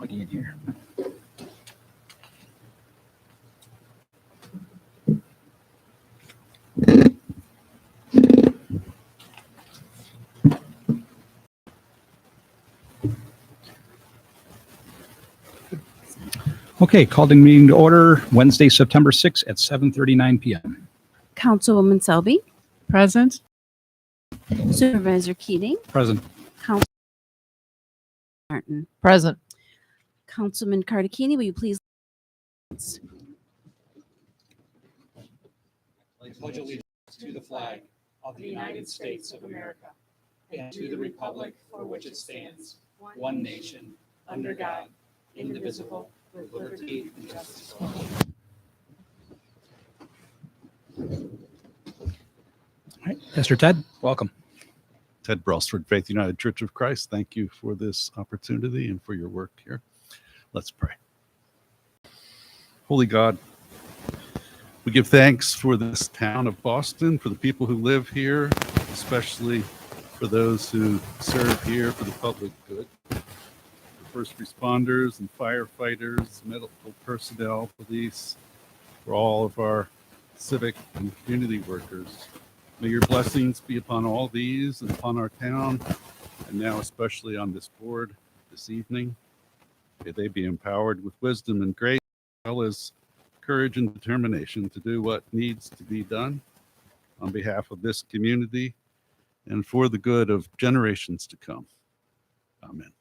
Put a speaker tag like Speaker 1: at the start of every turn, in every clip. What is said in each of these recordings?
Speaker 1: muddy in here. Okay, calling meeting to order Wednesday, September 6th at 7:39 p.m.
Speaker 2: Councilwoman Selby,
Speaker 3: Present.
Speaker 2: Supervisor Keating,
Speaker 1: Present.
Speaker 2: Councilman Martin,
Speaker 3: Present.
Speaker 2: Councilman Cardicchini, will you please?
Speaker 1: Pledge allegiance to the flag of the United States of America and to the republic for which it stands, one nation, under God, indivisible, with liberty and justice for all. All right, Pastor Ted, welcome.
Speaker 4: Ted Brailsford, Faith United Church of Christ. Thank you for this opportunity and for your work here. Let's pray. Holy God, we give thanks for this town of Boston, for the people who live here, especially for those who serve here for the public good. For first responders and firefighters, medical personnel, police, for all of our civic and community workers. May your blessings be upon all these and upon our town, and now especially on this board this evening. May they be empowered with wisdom and grace, as well as courage and determination to do what needs to be done on behalf of this community and for the good of generations to come. Amen.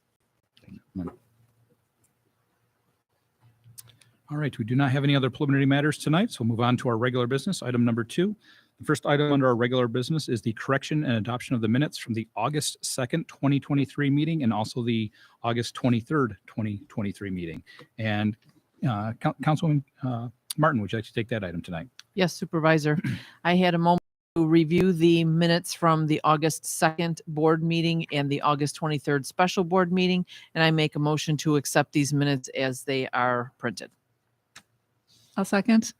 Speaker 1: All right, we do not have any other preliminary matters tonight, so we'll move on to our regular business. Item number 2. The first item under our regular business is the correction and adoption of the minutes from the August 2nd, 2023 meeting and also the August 23rd, 2023 meeting. And Councilwoman Martin, would you like to take that item tonight?
Speaker 3: Yes, Supervisor. I had a moment to review the minutes from the August 2nd board meeting and the August 23rd special board meeting, and I make a motion to accept these minutes as they are printed.
Speaker 5: I'll second.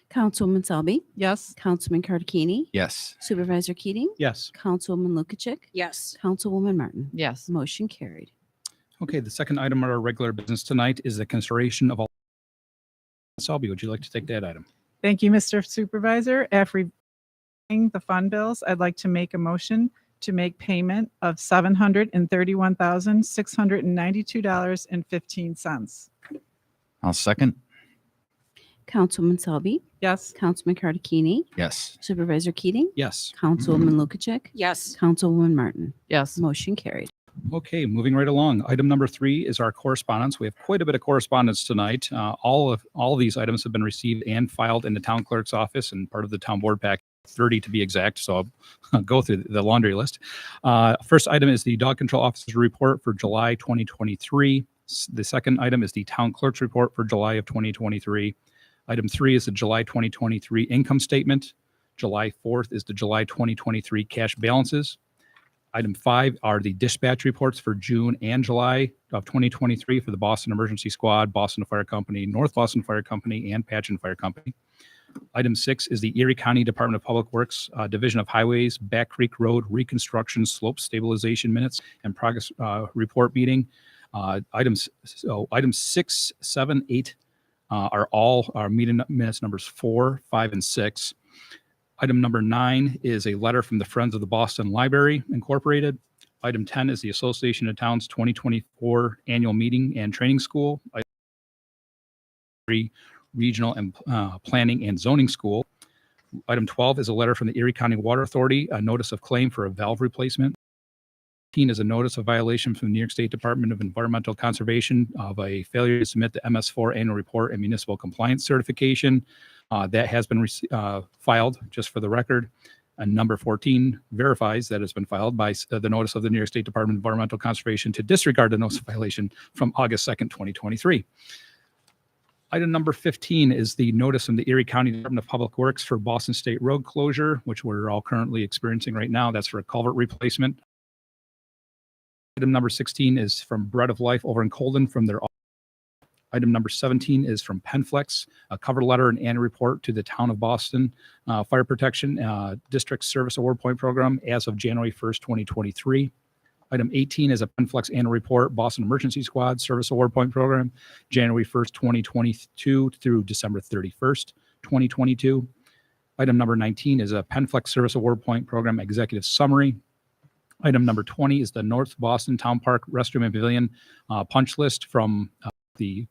Speaker 2: Councilwoman Selby,
Speaker 5: Yes.
Speaker 2: Councilman Cardicchini,
Speaker 1: Yes.
Speaker 2: Supervisor Keating,
Speaker 1: Yes.
Speaker 2: Councilwoman Lukacek,
Speaker 5: Yes.
Speaker 2: Councilwoman Martin.
Speaker 3: Yes.
Speaker 2: Motion carried.
Speaker 1: Okay, the second item on our regular business tonight is the consideration of all. Selby, would you like to take that item?
Speaker 5: Thank you, Mr. Supervisor. After reviewing the fund bills, I'd like to make a motion to make payment of $731,692.15.
Speaker 6: I'll second.
Speaker 2: Councilwoman Selby,
Speaker 5: Yes.
Speaker 2: Councilman Cardicchini,
Speaker 6: Yes.
Speaker 2: Supervisor Keating,
Speaker 1: Yes.
Speaker 2: Councilwoman Lukacek,
Speaker 5: Yes.
Speaker 2: Councilwoman Martin.
Speaker 3: Yes.
Speaker 2: Motion carried.
Speaker 1: Okay, moving right along. Item number 3 is our correspondence. We have quite a bit of correspondence tonight. All of these items have been received and filed in the town clerk's office and part of the town board pack, 30 to be exact. So I'll go through the laundry list. First item is the dog control officer's report for July 2023. The second item is the town clerk's report for July of 2023. Item 3 is the July 2023 income statement. July 4th is the July 2023 cash balances. Item 5 are the dispatch reports for June and July of 2023 for the Boston Emergency Squad, Boston Fire Company, North Boston Fire Company, and Patchen Fire Company. Item 6 is the Erie County Department of Public Works, Division of Highways, Back Creek Road Reconstruction Slope Stabilization Minutes and Progress Report Meeting. Items 6, 7, 8 are all our meeting minutes numbers 4, 5, and 6. Item number 9 is a letter from the Friends of the Boston Library Incorporated. Item 10 is the Association of Towns 2024 Annual Meeting and Training School. Item 3, Regional and Planning and Zoning School. Item 12 is a letter from the Erie County Water Authority, a notice of claim for a valve replacement. 15 is a notice of violation from the New York State Department of Environmental Conservation of a failure to submit the MS4 annual report and municipal compliance certification. That has been filed, just for the record. And number 14 verifies that it's been filed by the notice of the New York State Department of Environmental Conservation to disregard the notice of violation from August 2nd, 2023. Item number 15 is the notice from the Erie County Department of Public Works for Boston State Road closure, which we're all currently experiencing right now. That's for a culvert replacement. Item number 16 is from Bread of Life over in Colden from their. Item number 17 is from Penflex, a cover letter and annual report to the Town of Boston Fire Protection District Service Award Point Program as of January 1st, 2023. Item 18 is a Penflex Annual Report, Boston Emergency Squad Service Award Point Program, January 1st, 2022 through December 31st, 2022. Item number 19 is a Penflex Service Award Point Program Executive Summary. Item number 20 is the North Boston Town Park Restroom and Pavilion punch list from the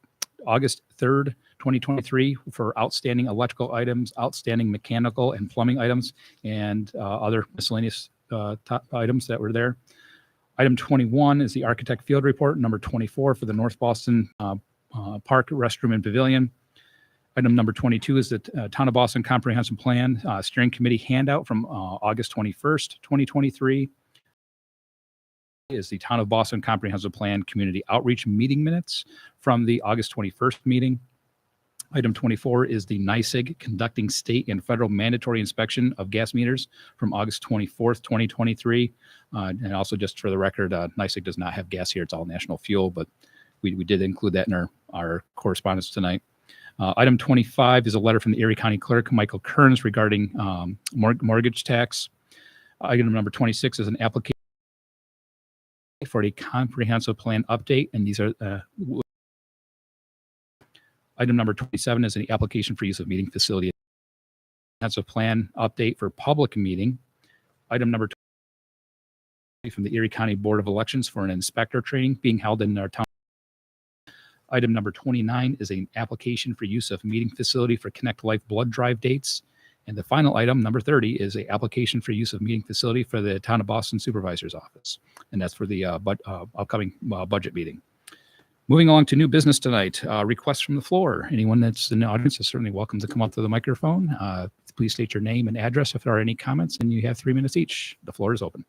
Speaker 1: August 3rd, 2023 for outstanding electrical items, outstanding mechanical and plumbing items, and other miscellaneous items that were there. Item 21 is the Architect Field Report, number 24 for the North Boston Park Restroom and Pavilion. Item number 22 is the Town of Boston Comprehensive Plan Steering Committee handout from August 21st, 2023. Is the Town of Boston Comprehensive Plan Community Outreach Meeting Minutes from the August 21st meeting. Item 24 is the NYSEG conducting state and federal mandatory inspection of gas meters from August 24th, 2023. And also just for the record, NYSEG does not have gas here. It's all national fuel, but we did include that in our correspondence tonight. Item 25 is a letter from the Erie County Clerk, Michael Kearns, regarding mortgage tax. Item number 26 is an application for a comprehensive plan update, and these are item number 27 is an application for use of meeting facility. Comprehensive plan update for public meeting. Item number 20 from the Erie County Board of Elections for an inspector training being held in our town. Item number 29 is an application for use of meeting facility for Connect Life blood drive dates. And the final item, number 30, is an application for use of meeting facility for the Town of Boston Supervisor's Office. And that's for the upcoming budget meeting. Moving along to new business tonight, requests from the floor. Anyone that's in the audience is certainly welcome to come up to the microphone. Please state your name and address if there are any comments, and you have 3 minutes each. The floor is open.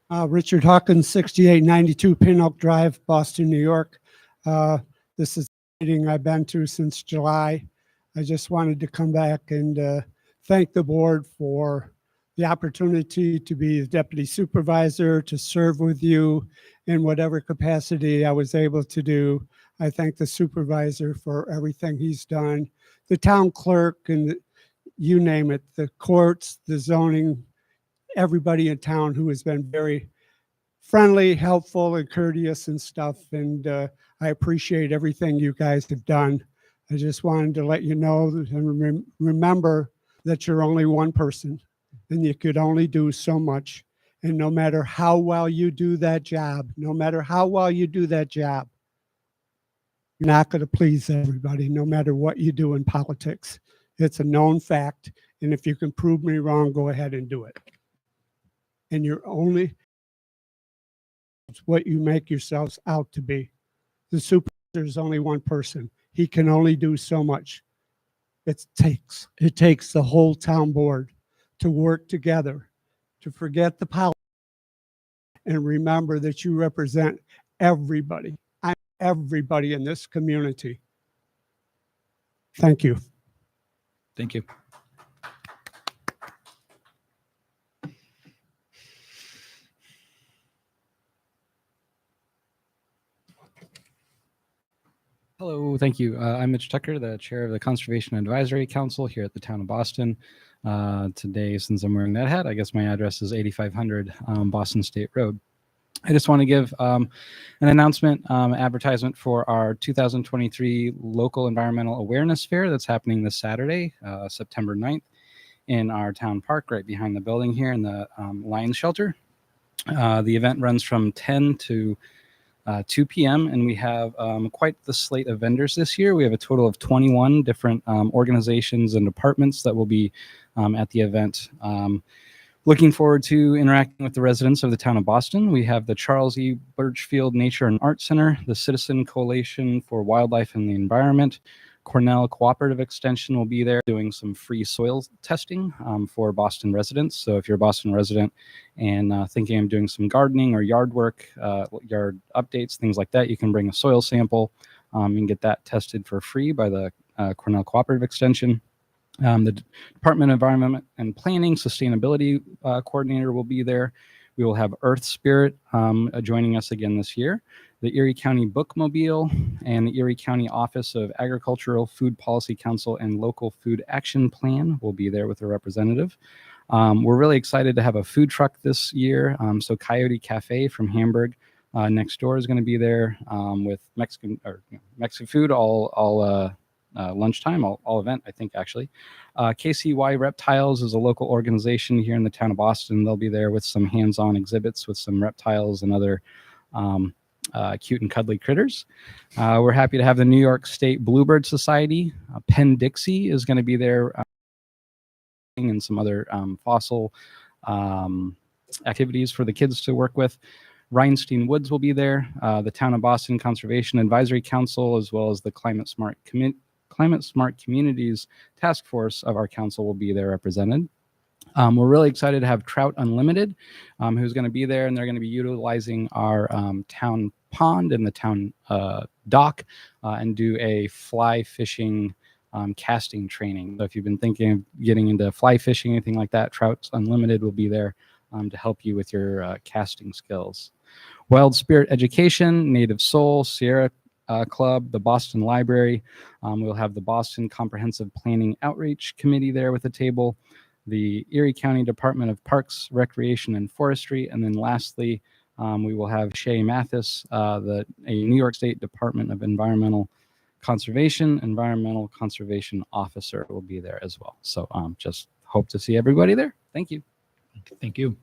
Speaker 7: Richard Hawkins, 6892 Pin Oak Drive, Boston, New York. This is a meeting I've been to since July. I just wanted to come back and thank the board for the opportunity to be the deputy supervisor, to serve with you in whatever capacity I was able to do. I thank the supervisor for everything he's done, the town clerk, and you name it, the courts, the zoning, everybody in town who has been very friendly, helpful, and courteous and stuff. And I appreciate everything you guys have done. I just wanted to let you know and remember that you're only one person and you could only do so much. And no matter how well you do that job, you're not going to please everybody, no matter what you do in politics. It's a known fact. And if you can prove me wrong, go ahead and do it. And you're only what you make yourselves out to be. The supervisor is only one person. He can only do so much. It takes the whole town board to work together, to forget the politics and remember that you represent everybody. I'm everybody in this community. Thank you.
Speaker 1: Thank you.
Speaker 8: Hello, thank you. I'm Mitch Tucker, the chair of the Conservation Advisory Council here at the Town of Boston. Today, since I'm wearing that hat, I guess my address is 8500 Boston State Road. I just want to give an announcement, advertisement for our 2023 Local Environmental Awareness Fair that's happening this Saturday, September 9th, in our town park right behind the building here in the Lions Shelter. The event runs from 10 to 2 p.m. and we have quite the slate of vendors this year. We have a total of 21 different organizations and departments that will be at the event. Looking forward to interacting with the residents of the town of Boston. We have the Charles E. Birchfield Nature and Art Center, the Citizen Coalition for Wildlife and the Environment, Cornell Cooperative Extension will be there doing some free soil testing for Boston residents. So if you're a Boston resident and thinking of doing some gardening or yard work, yard updates, things like that, you can bring a soil sample and get that tested for free by the Cornell Cooperative Extension. The Department of Environment and Planning Sustainability Coordinator will be there. We will have Earth Spirit joining us again this year. The Erie County Bookmobile and the Erie County Office of Agricultural Food Policy Council and Local Food Action Plan will be there with a representative. We're really excited to have a food truck this year. So Coyote Cafe from Hamburg next door is going to be there with Mexican food all lunchtime, all event, I think, actually. KCY Reptiles is a local organization here in the town of Boston. They'll be there with some hands-on exhibits with some reptiles and other cute and cuddly critters. We're happy to have the New York State Bluebird Society. Penn Dixie is going to be there and some other fossil activities for the kids to work with. Rhinestein Woods will be there. The Town of Boston Conservation Advisory Council, as well as the Climate Smart Communities Task Force of our council will be there represented. We're really excited to have Trout Unlimited, who's going to be there, and they're going to be utilizing our town pond and the town dock and do a fly fishing casting training. So if you've been thinking of getting into fly fishing, anything like that, Trout Unlimited will be there to help you with your casting skills. Wild Spirit Education, Native Soul, Sierra Club, the Boston Library. We'll have the Boston Comprehensive Planning Outreach Committee there with a table, the Erie County Department of Parks, Recreation, and Forestry, and then lastly, we will have Shay Mathis, a New York State Department of Environmental Conservation Officer will be there as well. So just hope to see everybody there. Thank you.
Speaker 1: Thank you.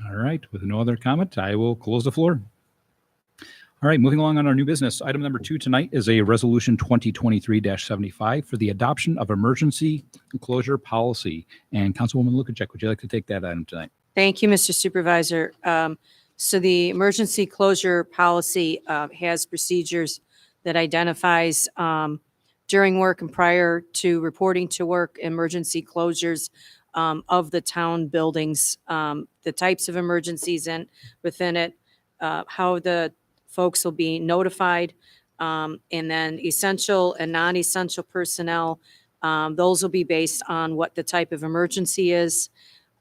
Speaker 1: All right, with no other comment, I will close the floor. All right, moving along on our new business. Item number 2 tonight is a resolution 2023-75 for the adoption of emergency closure policy. And Councilwoman Lukacek, would you like to take that item tonight?
Speaker 9: Thank you, Mr. Supervisor. So the emergency closure policy has procedures that identifies during work and prior to reporting to work emergency closures of the town buildings, the types of emergencies and within it, how the folks will be notified, and then essential and non-essential personnel. Those will be based on what the type of emergency is,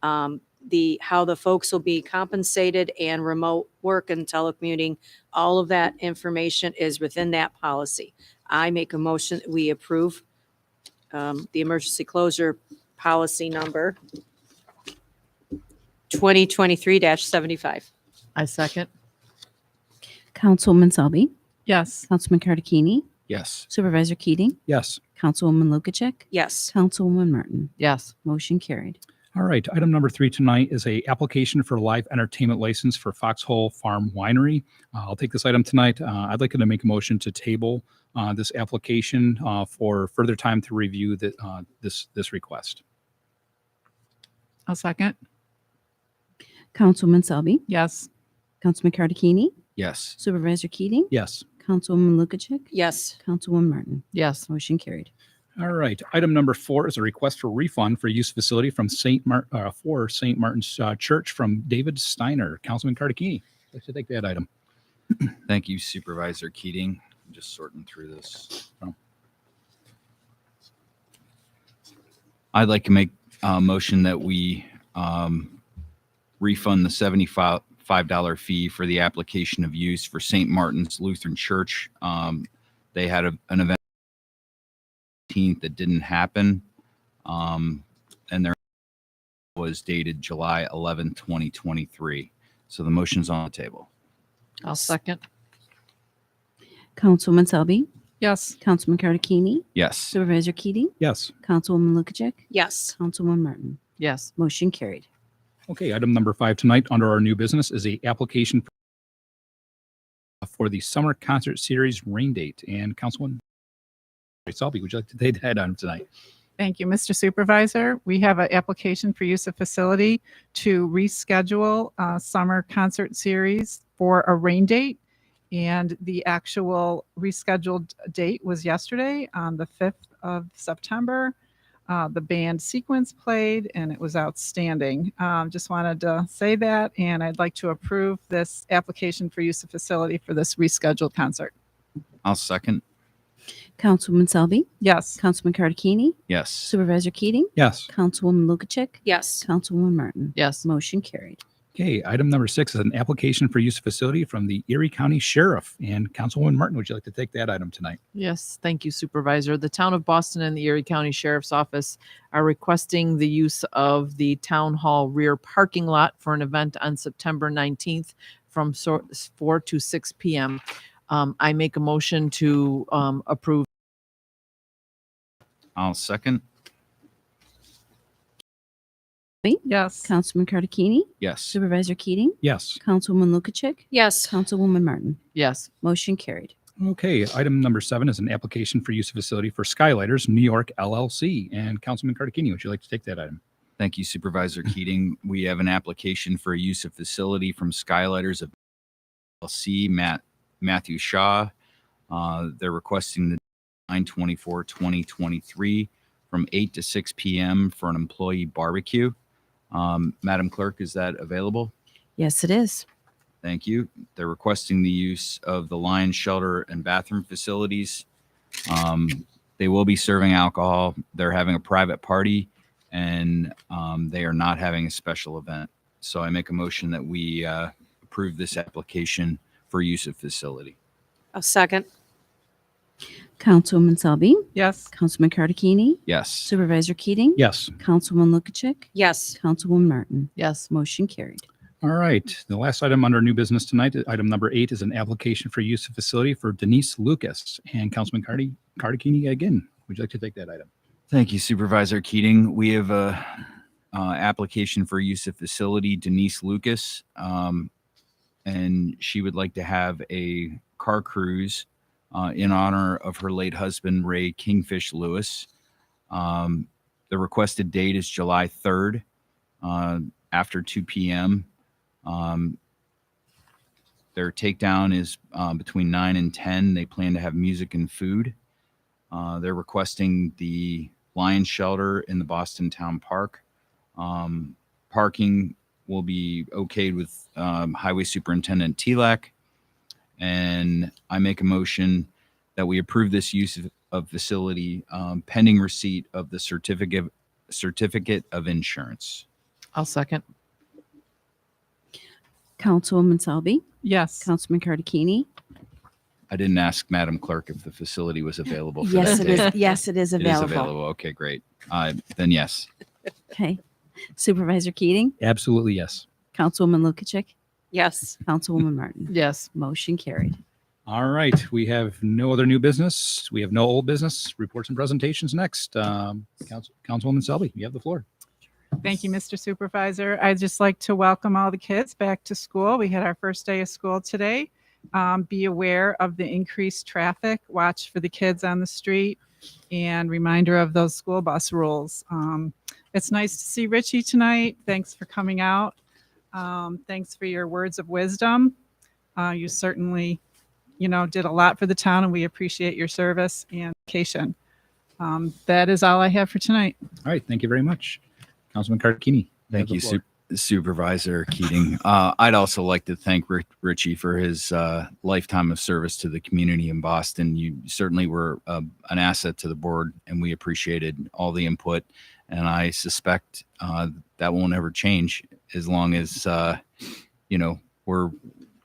Speaker 9: how the folks will be compensated, and remote work and telecommuting. All of that information is within that policy. I make a motion that we approve the emergency closure policy number 2023-75.
Speaker 3: I second.
Speaker 2: Councilwoman Selby,
Speaker 5: Yes.
Speaker 2: Councilman Cardicchini,
Speaker 6: Yes.
Speaker 2: Supervisor Keating,
Speaker 1: Yes.
Speaker 2: Councilwoman Lukacek,
Speaker 9: Yes.
Speaker 2: Councilwoman Martin.
Speaker 3: Yes.
Speaker 2: Motion carried.
Speaker 1: All right, item number 3 tonight is a application for live entertainment license for Foxhole Farm Winery. I'll take this item tonight. I'd like to make a motion to table this application for further time to review this request.
Speaker 5: I'll second.
Speaker 2: Councilwoman Selby,
Speaker 5: Yes.
Speaker 2: Councilman Cardicchini,
Speaker 6: Yes.
Speaker 2: Supervisor Keating,
Speaker 1: Yes.
Speaker 2: Councilwoman Lukacek,
Speaker 9: Yes.
Speaker 2: Councilwoman Martin.
Speaker 3: Yes.
Speaker 2: Motion carried.
Speaker 1: All right. Item number 4 is a request for refund for use facility from St. Martin's Church from David Steiner. Councilman Cardicchini, I'd like to take that item.
Speaker 6: Thank you, Supervisor Keating. I'm just sorting through this. I'd like to make a motion that we refund the $75 fee for the application of use for St. Martin's Lutheran Church. They had an event that didn't happen, and their was dated July 11, 2023. So the motion's on the table.
Speaker 3: I'll second.
Speaker 2: Councilwoman Selby,
Speaker 5: Yes.
Speaker 2: Councilman Cardicchini,
Speaker 6: Yes.
Speaker 2: Supervisor Keating,
Speaker 1: Yes.
Speaker 2: Councilwoman Lukacek,
Speaker 9: Yes.
Speaker 2: Councilwoman Martin.
Speaker 3: Yes.
Speaker 2: Motion carried.
Speaker 1: Okay. Item number 5 tonight under our new business is a application for the summer concert series rain date. And Councilwoman Selby, would you like to take that item tonight?
Speaker 5: Thank you, Mr. Supervisor. We have an application for use of facility to reschedule a summer concert series for a rain date. And the actual rescheduled date was yesterday on the 5th of September. The band Sequence played and it was outstanding. Just wanted to say that, and I'd like to approve this application for use of facility for this rescheduled concert.
Speaker 6: I'll second.
Speaker 2: Councilwoman Selby,
Speaker 5: Yes.
Speaker 2: Councilman Cardicchini,
Speaker 6: Yes.
Speaker 2: Supervisor Keating,
Speaker 1: Yes.
Speaker 2: Councilwoman Lukacek,
Speaker 9: Yes.
Speaker 2: Councilwoman Martin.
Speaker 3: Yes.
Speaker 2: Motion carried.
Speaker 1: Okay, item number 6 is an application for use of facility from the Erie County Sheriff. And Councilwoman Martin, would you like to take that item tonight?
Speaker 3: Yes, thank you, Supervisor. The Town of Boston and the Erie County Sheriff's Office are requesting the use of the Town Hall rear parking lot for an event on September 19th from 4 to 6 p.m. I make a motion to approve.
Speaker 6: I'll second.
Speaker 5: Yes.
Speaker 2: Councilman Cartagena,
Speaker 6: Yes.
Speaker 2: Supervisor Keating,
Speaker 1: Yes.
Speaker 2: Councilwoman Lukacek,
Speaker 9: Yes.
Speaker 2: Councilwoman Martin.
Speaker 3: Yes,
Speaker 2: Motion carried.
Speaker 1: Okay, item number 7 is an application for use of facility for Skylighters New York LLC. And Councilman Cartagena, would you like to take that item?
Speaker 6: Thank you, Supervisor Keating. We have an application for use of facility from Skylighters of LLC, Matthew Shaw. They're requesting the 9/24/2023 from 8 to 6 p.m. for an employee barbecue. Madam Clerk, is that available?
Speaker 2: Yes, it is.
Speaker 6: Thank you. They're requesting the use of the Lions Shelter and bathroom facilities. They will be serving alcohol. They're having a private party, and they are not having a special event. So I make a motion that we approve this application for use of facility.
Speaker 9: A second.
Speaker 2: Councilwoman Selby,
Speaker 5: Yes.
Speaker 2: Councilman Cartagena,
Speaker 6: Yes.
Speaker 2: Supervisor Keating,
Speaker 1: Yes.
Speaker 2: Councilwoman Lukacek,
Speaker 9: Yes.
Speaker 2: Councilwoman Martin.
Speaker 3: yes,
Speaker 2: Motion carried.
Speaker 1: All right. The last item under new business tonight, item number 8, is an application for use of facility for Denise Lucas. And Councilman Cartagena again. Would you like to take that item?
Speaker 6: Thank you, Supervisor Keating. We have a application for use of facility, Denise Lucas, and she would like to have a car cruise in honor of her late husband, Ray Kingfish Lewis. The requested date is July 3rd after 2 p.m. Their takedown is between 9 and 10. They plan to have music and food. They're requesting the Lions Shelter in the Boston Town Park. Parking will be okayed with Highway Superintendent Telak. And I make a motion that we approve this use of facility pending receipt of the certificate of insurance.
Speaker 3: I'll second.
Speaker 2: Councilwoman Selby,
Speaker 5: Yes.
Speaker 2: Councilman Cartagena.
Speaker 6: I didn't ask Madam Clerk if the facility was available. For
Speaker 2: Yes,
Speaker 6: that
Speaker 2: it
Speaker 6: day.
Speaker 2: is. Yes, it is
Speaker 6: It is
Speaker 2: available.
Speaker 6: available. Okay, great. Then yes.
Speaker 2: Okay. Supervisor Keating,
Speaker 1: Absolutely yes.
Speaker 2: Councilwoman Lukacek,
Speaker 9: Yes.
Speaker 2: Councilwoman Martin.
Speaker 3: Yes,
Speaker 2: Motion carried.
Speaker 1: All right. We have no other new business. We have no old business. Reports and presentations next. Councilwoman Selby, you have the floor.
Speaker 5: Thank you, Mr. Supervisor. I'd just like to welcome all the kids back to school. We had our first day of school today. Be aware of the increased traffic. Watch for the kids on the street, and reminder of those school bus rules. It's nice to see Richie tonight. Thanks for coming out. Thanks for your words of wisdom. You certainly, did a lot for the town, and we appreciate your service and dedication. That is all I have for tonight.
Speaker 1: All right. Thank you very much. Councilman Cartagena.
Speaker 6: Thank you, Supervisor Keating. I'd also like to thank Richie for his lifetime of service to the community in Boston. You certainly were an asset to the board, and we appreciated all the input. And I suspect that won't ever change as long as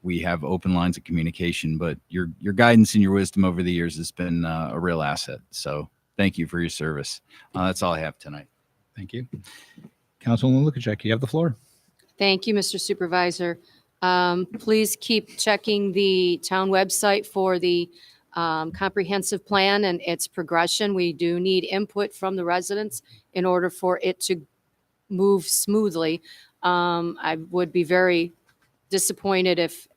Speaker 6: we have open lines of communication. But your guidance and your wisdom over the years has been a real asset. So thank you for your service. That's all I have tonight.
Speaker 1: Thank you. Councilwoman Lukacek, you have the floor.
Speaker 9: Thank you, Mr. Supervisor. Please keep checking the town website for the comprehensive plan and its progression. We do need input from the residents in order for it to move smoothly. I would be very disappointed if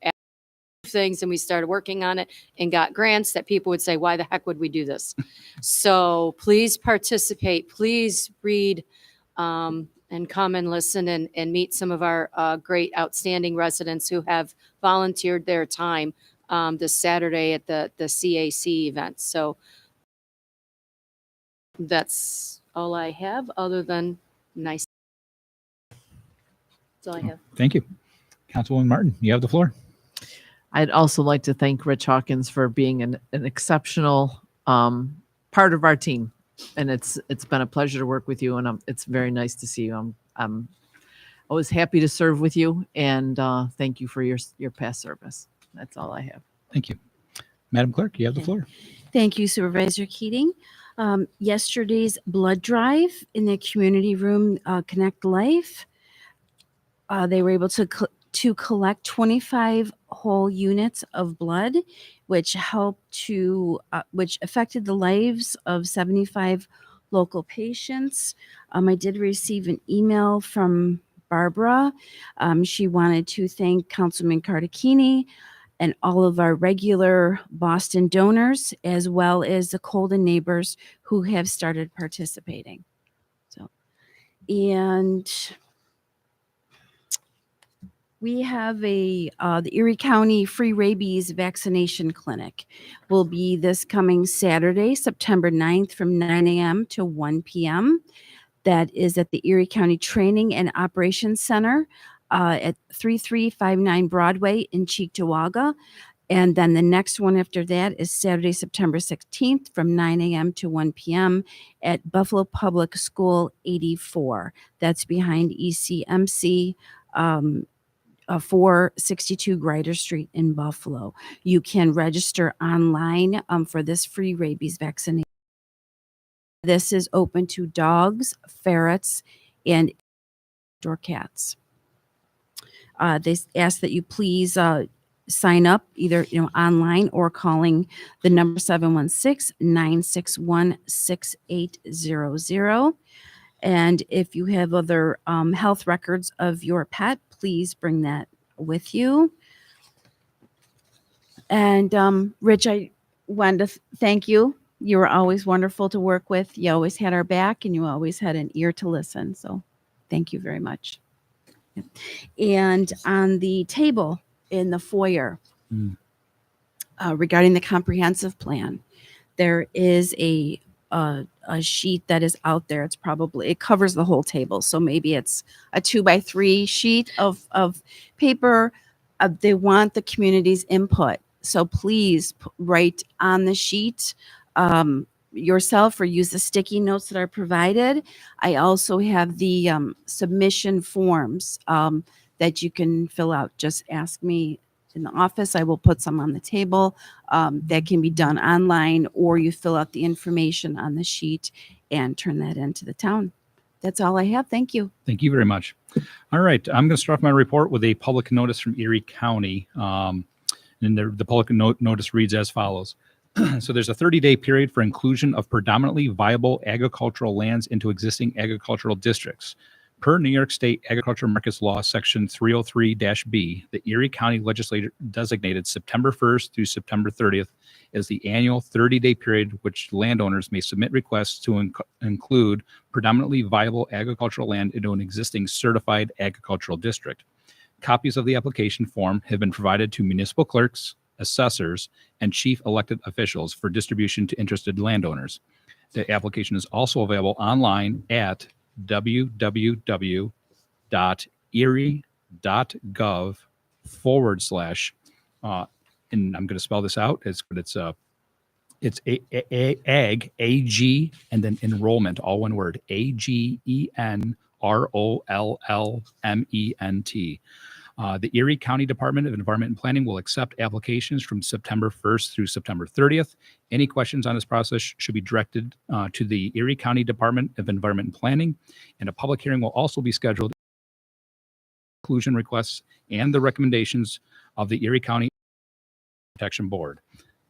Speaker 9: things and we started working on it and got grants that people would say, why the heck would we do this? So please participate, please read and come and listen and meet some of our great outstanding residents who have volunteered their time this Saturday at the CAC event. So that's all I have other than nice. That's all I have.
Speaker 1: Thank you. Councilwoman Martin, you have the floor.
Speaker 3: I'd also like to thank Rich Hawkins for being an exceptional part of our team. And it's been a pleasure to work with you, and it's very nice to see you. was happy to serve with you, and thank you for your past service. That's all I have.
Speaker 1: Thank you. Madam Clerk, you have the
Speaker 2: Okay.
Speaker 1: floor.
Speaker 2: Thank you, Supervisor Keating. Yesterday's blood drive in the community room, Connect Life, they were able to collect 25 whole units of blood, which helped to, which affected the lives of 75 local patients. I did receive an email from Barbara. She wanted to thank Councilman Cardacchini and all of our regular Boston donors, as well as the Colden neighbors who have started participating. So, and we have the Erie County Free Rabies Vaccination Clinic will be this coming Saturday, September 9th from 9 a.m. to 1 p.m. That is at the Erie County Training and Operations Center at 3359 Broadway in Cheektowaga. And then the next one after that is Saturday, September 16th from 9 a.m. to 1 p.m. at Buffalo Public School 84. That's behind ECMC. 462 Grider Street in Buffalo. You can register online for this free rabies vaccination. This is open to dogs, ferrets, and indoor cats. They ask that you please sign up either online or calling the number 716-961-6800. And if you have other health records of your pet, please bring that with you. And Rich, I wanted to thank you. You were always wonderful to work with. You always had our back and you always had an ear to listen. So thank you very much. And on the table in the foyer, regarding the comprehensive plan, there is a sheet that is out there. It covers the whole table. So maybe it's a 2x3 sheet of paper. They want the community's input. So please write on the sheet yourself or use the sticky notes that are provided. I also have the submission forms that you can fill out. Just ask me in the office. I will put some on the table. That can be done online, or you fill out the information on the sheet and turn that into the town. That's all I have. Thank you.
Speaker 1: Thank you very much. All right. I'm going to start off my report with a public notice from Erie County. And the public notice reads as follows. So there's a 30-day period for inclusion of predominantly viable agricultural lands into existing agricultural districts. Per New York State Agriculture Markets Law, Section 303-B, the Erie County Legislature designated September 1st through September 30th as the annual 30-day period which landowners may submit requests to include predominantly viable agricultural land into an existing certified agricultural district. Copies of the application form have been provided to municipal clerks, assessors, and chief elected officials for distribution to interested landowners. The application is also available online at www.erie.gov/ and I'm going to spell this out. It's AG, and then enrollment, all one word, AGENROLLMENT. The Erie County Department of Environment and Planning will accept applications from September 1st through September 30th. Any questions on this process should be directed to the Erie County Department of Environment and Planning, and a public hearing will also be scheduled. Inclusion requests and the recommendations of the Erie County Protection Board.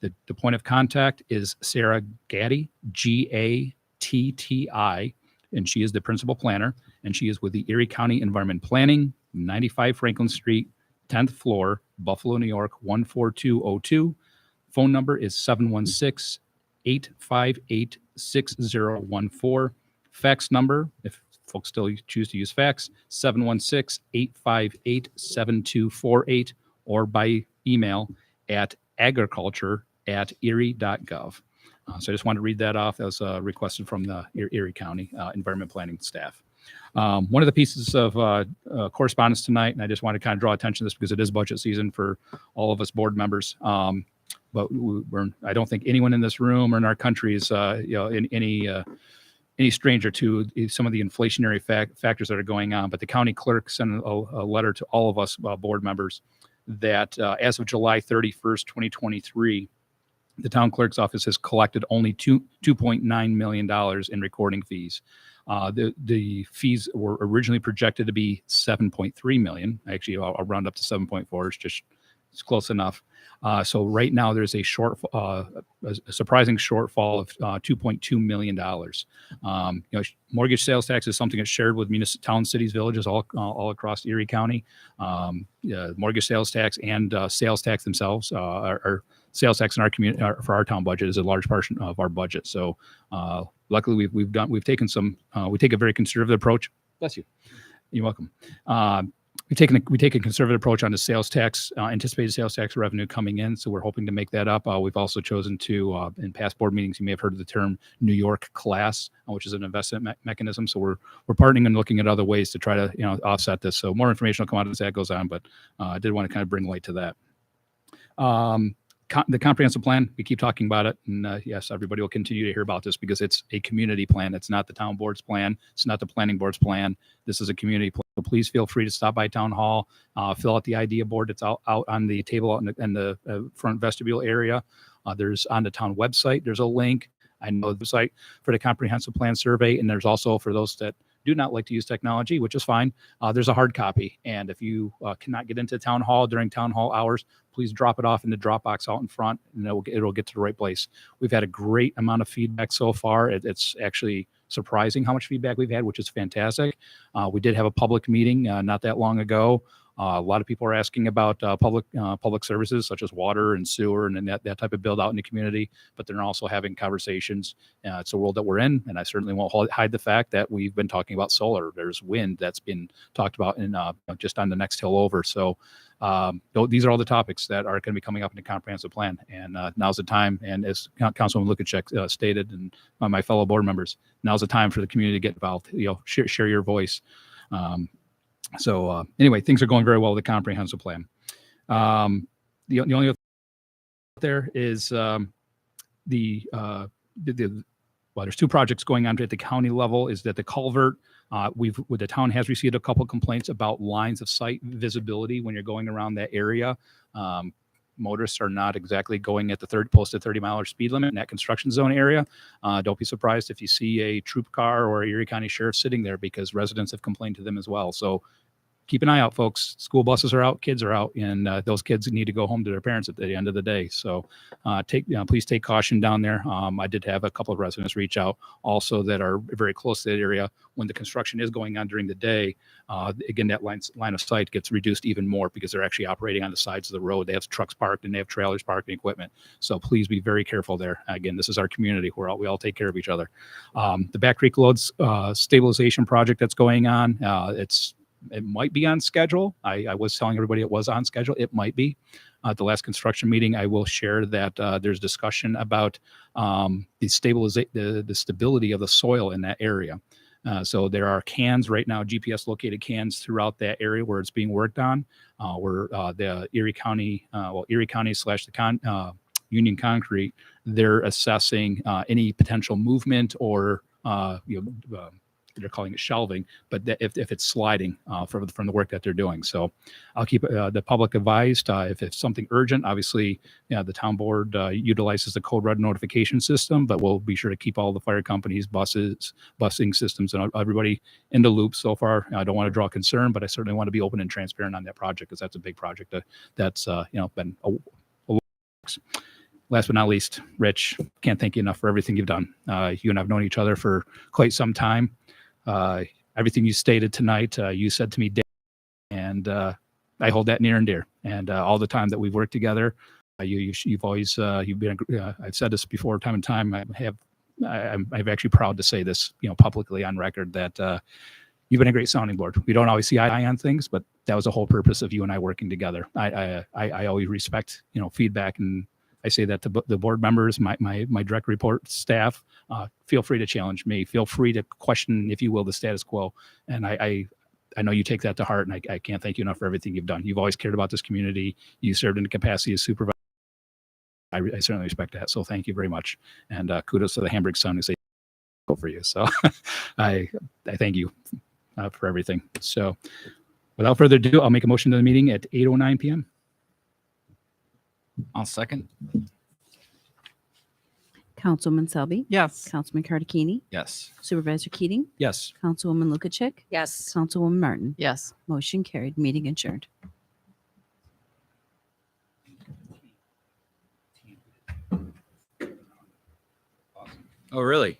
Speaker 1: The point of contact is Sarah Gatti, GATTI, and she is the principal planner, and she is with the Erie County Environment Planning, 95 Franklin Street, 10th floor, Buffalo, New York, 14202. Phone number is 716-858-6014. Fax number, if folks still choose to use fax, 716-858-7248, or by email at agriculture@erie.gov. So I just wanted to read that off as requested from the Erie County Environment Planning staff. One of the pieces of correspondence tonight, and I just want to kind of draw attention to this because it is budget season for all of us board members. But I don't think anyone in this room or in our country is in any any stranger to some of the inflationary factors that are going on, but the county clerk sent a letter to all of us board members that as of July 31st, 2023, the town clerk's office has collected only $2.9 million in recording fees. The fees were originally projected to be 7.3 million. Actually, I'll round up to 7.4. It's close enough. So right now there's a surprising shortfall of $2.2 million. Mortgage sales tax is something that's shared with towns, cities, villages all across Erie County. Mortgage sales tax and sales tax themselves are sales tax in our community for our town budget is a large portion of our budget. So luckily we take a very conservative approach. Bless you. You're welcome. We take a conservative approach on the sales tax, anticipated sales tax revenue coming in. So we're hoping to make that up. We've also chosen to, in past board meetings, you may have heard of the term New York class, which is an investment mechanism. So we're partnering and looking at other ways to try to offset this. So more information will come out as that goes on, but I did want to kind of bring light to that. The comprehensive plan, we keep talking about it. And yes, everybody will continue to hear about this because it's a community plan. It's not the town board's plan. It's not the planning board's plan. This is a community plan. So please feel free to stop by town hall, fill out the idea board that's out on the table out in the front vestibule area. There's on the town website, there's a link. I know the site for the comprehensive plan survey. And there's also for those that do not like to use technology, which is fine. There's a hard copy. And if you cannot get into town hall during town hall hours, please drop it off in the Dropbox out in front and it'll get to the right place. We've had a great amount of feedback so far. It's actually surprising how much feedback we've had, which is fantastic. We did have a public meeting not that long ago. A lot of people are asking about public services such as water and sewer and that type of build out in the community, but they're also having conversations. It's a world that we're in, and I certainly won't hide the fact that we've been talking about solar. There's wind that's been talked about in just on the next hill over. So these are all the topics that are going to be coming up in the comprehensive plan, and now's the time. And as Councilwoman Lukacek stated, and my fellow board members, now's the time for the community to get involved. Share your voice. So anyway, things are going very well with the comprehensive plan. The only other there is there's two projects going on at the county level. Is that the culvert? The town has received a couple complaints about lines of sight visibility when you're going around that area. Motorists are not exactly going at the posted 30-mile speed limit in that construction zone area. Don't be surprised if you see a troop car or a Erie County Sheriff sitting there because residents have complained to them as well. So keep an eye out, folks. School buses are out, kids are out, and those kids need to go home to their parents at the end of the day. So please take caution down there. I did have a couple of residents reach out also that are very close to that area. When the construction is going on during the day, again, that line of sight gets reduced even more because they're actually operating on the sides of the road. They have trucks parked and they have trailers parked and equipment. So please be very careful there. Again, this is our community. We all take care of each other. The Back Creek Loads stabilization project that's going on, it might be on schedule. I was telling everybody it was on schedule. It might be. At the last construction meeting, I will share that there's discussion about the stability of the soil in that area. So there are cans right now, GPS located cans throughout that area where it's being worked on. Where the Erie County / Union Concrete, they're assessing any potential movement or they're calling it shelving, but if it's sliding from the work that they're doing. So I'll keep the public advised. If it's something urgent, obviously, the town board utilizes the code red notification system, but we'll be sure to keep all the fire companies, busing systems, and everybody in the loop. So far, I don't want to draw concern, but I certainly want to be open and transparent on that project because that's a big project that's been a Last but not least, Rich, can't thank you enough for everything you've done. You and I have known each other for quite some time. Everything you stated tonight, you said to me, and I hold that near and dear. And all the time that we've worked together, you've always you've been. I've said this before, time and time. I'm actually proud to say this, publicly on record that you've been a great sounding board. We don't always see eye to eye on things, but that was the whole purpose of you and I working together. I always respect feedback, and I say that to the board members, my direct report staff. Feel free to challenge me. Feel free to question, if you will, the status quo. And I know you take that to heart, and I can't thank you enough for everything you've done. You've always cared about this community. You served in the capacity as supervisor. I certainly respect that. So thank you very much. And kudos to the Hamburg Sun who say, grateful for you. So I thank you for everything. So without further ado, I'll make a motion to the meeting at 8:09 p.m.
Speaker 6: I'll second.
Speaker 2: Councilwoman Selby,
Speaker 5: Yes.
Speaker 2: Councilman Cardicchini,
Speaker 6: Yes.
Speaker 2: Supervisor Keating,
Speaker 1: Yes.
Speaker 2: Councilwoman Lukaczyk,
Speaker 9: Yes.
Speaker 2: Councilwoman Martin.
Speaker 3: Yes.
Speaker 2: Motion carried, meeting adjourned.
Speaker 6: Oh, really?